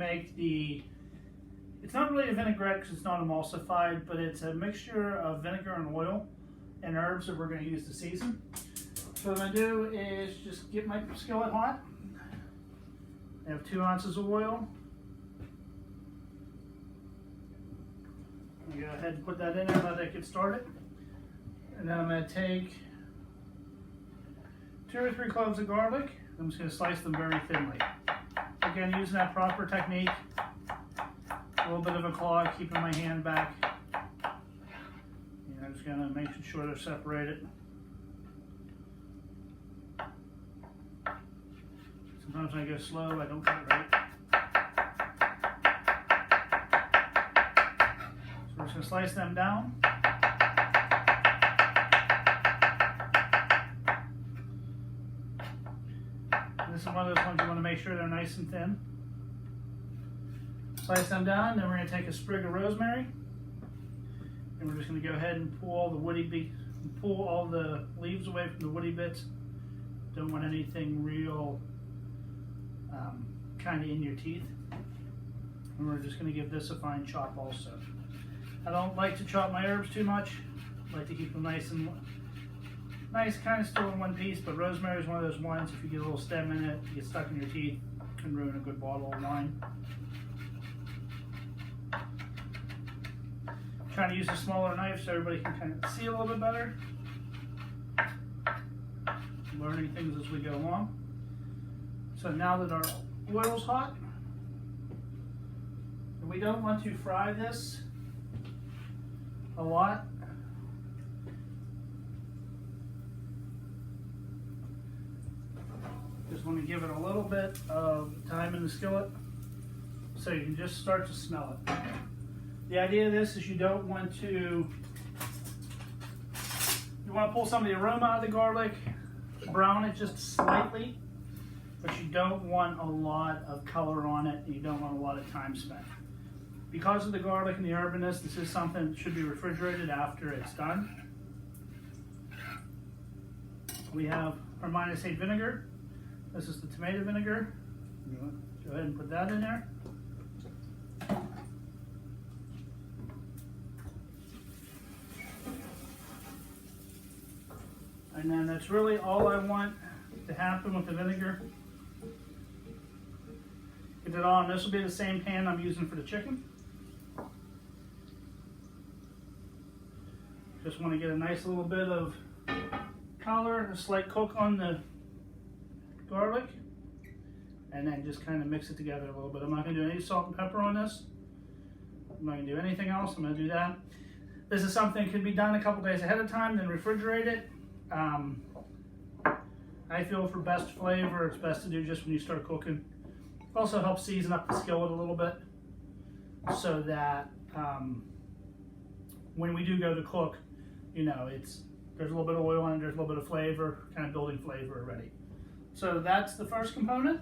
Make it's not really a vinaigrette because it's not emulsified, but it's a mixture of vinegar and oil and herbs that we're going to use to season. So what I'm going to do is just get my skillet hot. I have 2 ounces of oil. I'm going to go ahead and put that in there, let that get started. And then I'm going to take 2 or 3 cloves of garlic. I'm just going to slice them very thinly. Again, using that proper technique. A little bit of a claw, keeping my hand back. I'm just going to make sure they're separated. Sometimes when I go slow, I don't get it right. So we're just going to slice them down. This is one of those ones you want to make sure they're nice and thin. Slice them down, then we're going to take a sprig of rosemary, and we're just going to go ahead and pull all the leaves away from the woody bits. Don't want anything real kind of in your teeth. And we're just going to give this a fine chop also. I don't like to chop my herbs too much. I like to keep them nice, kind of still in one piece, but rosemary is one of those ones, if you get a little stem in it, you get stuck in your teeth, it can ruin a good bottle of wine. I'm trying to use a smaller knife so everybody can kind of see a little bit better. Learning things as we go along. So now that our oil's hot, and we don't want to fry this a lot. Just want to give it a little bit of time in the skillet so you can just start to smell it. The idea of this is you want to pull some of the aroma out of the garlic, brown it just slightly, but you don't want a lot of color on it, and you don't want a lot of time spent. Because of the garlic and the herbiness, this is something that should be refrigerated after it's done. We have our -8 vinegar. This is the tomato vinegar. Go ahead and put that in there. And then that's really all I want to happen with the vinegar. Get it on. This will be the same pan I'm using for the chicken. Just want to get a nice little bit of color, a slight cook on the garlic, and then just kind of mix it together a little bit. I'm not going to do any salt and pepper on this. I'm not going to do anything else. I'm going to do that. This is something that could be done a couple days ahead of time, then refrigerate it. I feel for best flavor, it's best to do just when you start cooking. It also helps season up the skillet a little bit so that when we do go to cook, there's a little bit of oil in it, there's a little bit of flavor, kind of building flavor already. So that's the first component.